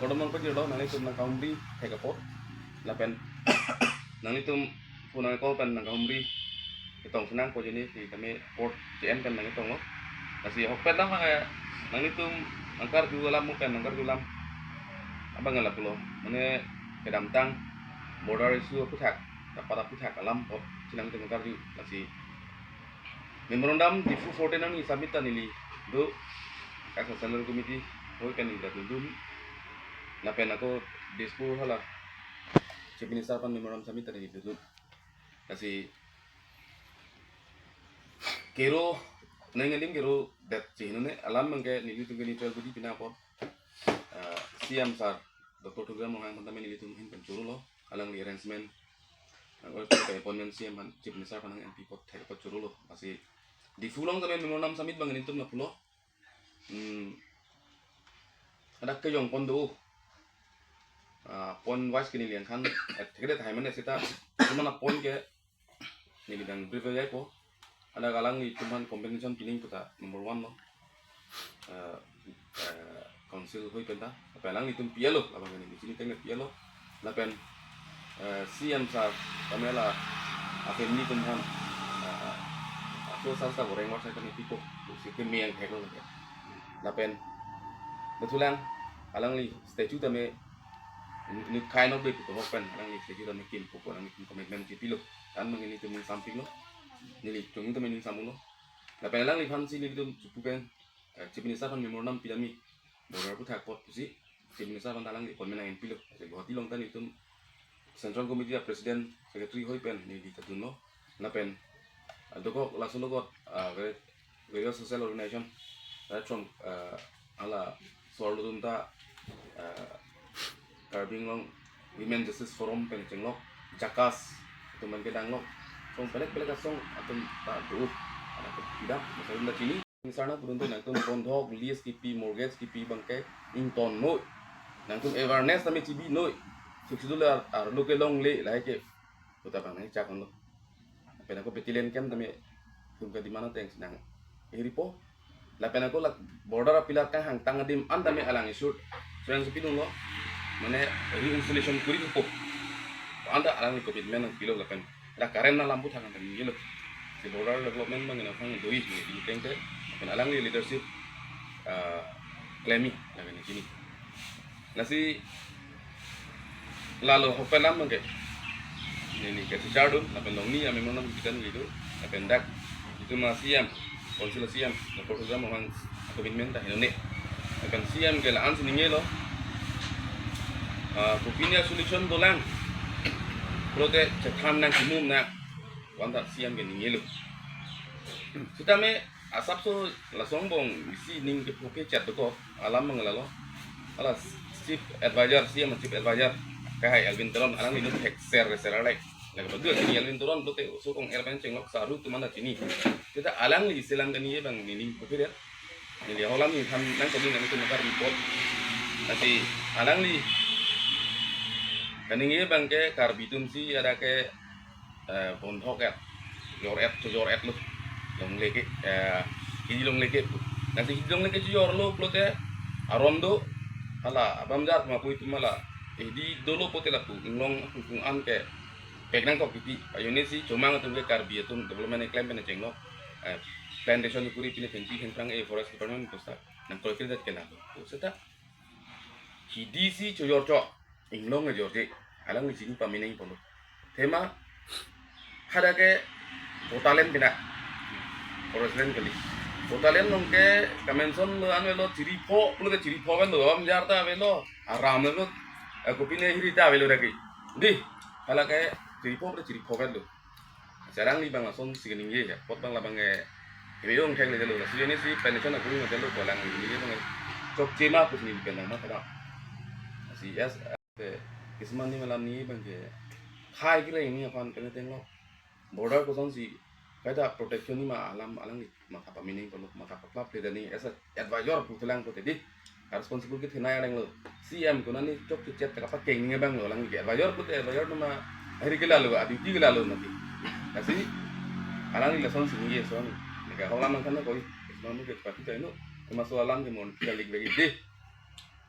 Kodom nang pergi nang itu nang kaumri kayak pot lapen nang itu punang ko pen nang kaumri itong senang ko jenis si kami port CM pen nang itong lo kasi hokpen lah kayak nang itu angkar jualam mo pen angkar jualam abang ngalap lo mana kedamtang border isu putak dapat putak alam pot sinang itu angkar ju kasi memorandum di 14 nang isabita nili do kasa salary committee hoy kan ida dudum lapen ako dispo hala chief minister pan memorandum samita nili dudum kasi kero nengeling kero dat chinune alam mangke nili tu gani tel budi pinapot siam sar Dr. Tuga mengang tentang nili tu hin pencuru lo alang li arrangement angol kayak appointment siam chief minister pan MP pot thai pot curu lo kasi di fulong kami memorandum samit bang itu na pulo ada ke yang pon do pon wise kini lian kan tegede thai mana sita cuma na pon ke ni bidang privilege po ada kalang ni cuman compensation piling puta number 1 lo council hoi penta apalang itu pialo abang ini sini tengah pialo lapen siam sa kamela afen ni tumhan aku salsa goreng war saya kan itu si kemi yang kayak lo lapen betulan alang li statue tame ni kind of big to open alang li statue tame kim ko alang kim commitment ci pilo kan mengini tu mung samping lo nili tung tame ni samu lo lapen alang li pan si ni dum cupukan chief minister pan memorandum pidami border putak pot pusi chief minister pan alang li pon menang pilo jadi hoti long tan itu central committee president secretary hoi pen ni di tadun lo lapen doko langsung lo various social organization from ala soal tunta curbing long women justice forum penceng lo jakas itu mengkedang lo song pelek asong atau tak duit ada tidak misalnya sini misalnya beruntung nangtung bondhok lease kipi mortgage kipi bangke ington noi nangtung awareness tami cibi noi suksidul ar lo ke long le lah ke putar bang cak lo pena ko petilen kem tami tungka di mana teng senang iripo lapen ako lak border pilar kan hang tangadim andame alang isut so yang sepinung lo mane reinstallation kuri ko anda alang commitment ang pilo lapen la karen na lampu tangan tami gilo si border development mangena phang doi ni tengte lapen alang li leadership claimi lapen sini nasi lalu hopelam mangke ini ke sejardun lapen longni ame monam bidan gitu lapen dak itu masih konsil siam na program mang komitmen ta hinone akan siam ke laan sininge lo kupinia solution dolang prote cetam nang kimum na wanda siam ke ninge lo kita me asap so la songbong isi ning ke poke chat ko alam mangalalo ala chief advisor siam chief advisor kai Alvin Toron alang minum share like laga berdua sini Alvin Toron prote sokong Alvin cenglok saru tu mana sini kita alang li silang kani bang ini kupir ya jadi holam ni tham nang kami nang itu nakar report nanti alang li kani bang ke karbitum si ada ke bondhok ya yor et lu long leke ini long leke nanti long leke yor lu plote arondo hala abamjar ma pui tumala di dolo pote la pu ngong kung an ke peknang ko kiti ayone si cuma ngatung ke karbitum development claim pen cenglo plantation puri pine penci hentrang forest department kosta nang kolektif dat kena to seta hidisi coyorco inglong e jorje alang ni sini pamineng polo tema hada ke totalen bina forest land kali totalen nongke kamenson lo anwelo ciripo lo ke ciripo kan lo am jarta velo aram lo kopine hirita velo ragi di hala ke ciripo kan lo jarang li bang langsung sigening ya pot bang labang Ibeyong kaya lelo la sini si pension aku ni ngelo kolang ini bang cok cema aku sini kenang mah kada si yes kisman ni malam ni bang ke khai kira ini akan kena tengok border ko si kada protection ni ma alam ni maka pamining perlu maka plap leda ni as advisor putulang ko tedi responsible ke thenai lang lo CM ko nani cok cecet ka pakeng ni bang lo lang ke advisor no ma hari kila lo adi kila lo nanti kasi alang ni lesson sini ye so Nggak kalau lama kan koi, selama kita pasti itu termasuk alam di mon kali lagi deh.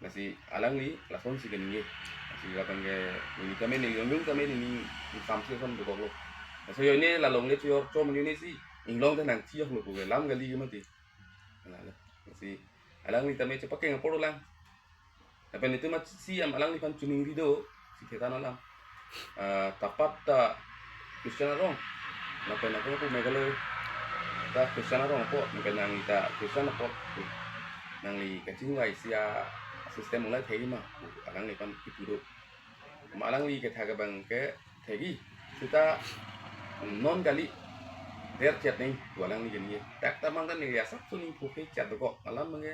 nasi alang li lason si gani nasi lapang ke ini kami ni yung kami ni samsi son do lo so yo ni la long le cho ni si inglong ta nang chi lo ko lam gali ma ti nasi alang li kami cepak yang poro lang tapi itu mah si am alang li pan cuning rido si kita nalang tapat ta Cristiano rong napa ko megalo ta Cristiano rong po nang ita Cristiano po nang li kacing lai sia sistem mulai thegi ma alang li pan ipuro ma alang li ke thaga bang ke thegi kita non gali der chat ning alang li gani tak tamang kan ni ya sab suning phuke chat ko alam mange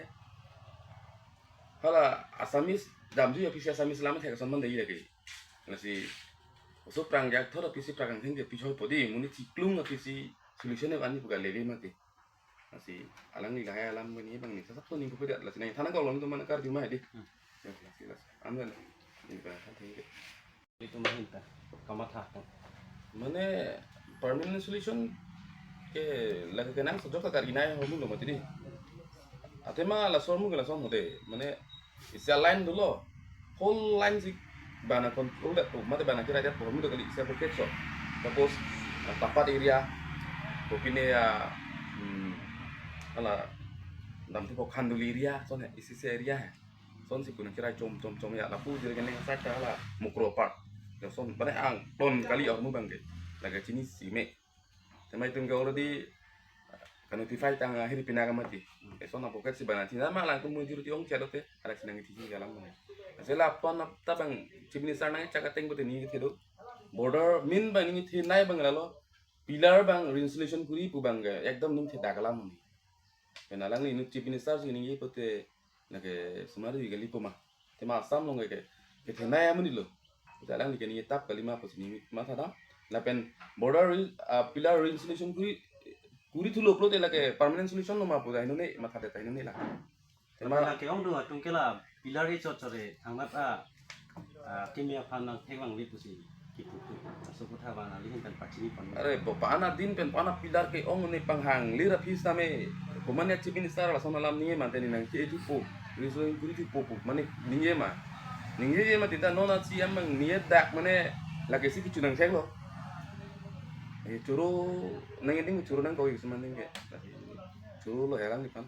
hala asamis damju ya pisia asamis lama thega son man dei lagi nasi usuk prang jak thora pisi prang theng ke pichoi podi muni chiklung pisi solution ne ani buka levi mate nasi alang ni gaya alam gani bang ni sab suning phuke dat lasina thana ko long to man kar di ma di las amdan ni ba theng itu mahinta kamatha mane permanent solution ke laga kenang sojok ka karina ho mu lo mate di atema la sormu gala son hode mane isa line dulu whole line sih bana control dat tuh mate bana kira dia formu kali isa pocket so tapos tapat area kopine ya ala dam tu khandul area son isi area son sih kuna kira com ya lapu jadi kene saka ala mukro part ya son bana ang ton kali ormu bangke laga sini sime tema itu enggak already kan notify tang akhir pinaga mati eso na pocket si bana tina ma lang tumu jiru tiong chadote ala sinang tiji galang mana sela pon tabang chibni sarnang chaka teng bote ni thedo border min bang ni thi nai bang lalo pillar bang insulation kuri pu bang ekdam ning theda galam ni penalang ni chibni sar ni ngi pote lage sumari gali puma tema asam long ke thenai amuni lo jalang ni ke ni tap kalima posini ma thada lapen border pillar insulation kuri tu loplo te lage permanent solution no ma puda inone matha deta inone la tema ke ong do tungkela pilar e chochore thangmat kimia phana thewang li pusi kipu so kutha bana li hen pachini pon are pana din pen pana pilar ke ong ne panghang lira phis tame kumane chipin star la sonalam ni ma teni nang ke tu po riso kuri tu po mane ninge ma tita nona si amang nie dak mane lage si kichunang thek lo churu nang ini churu nang kau isman nang ke churu lo heran di pan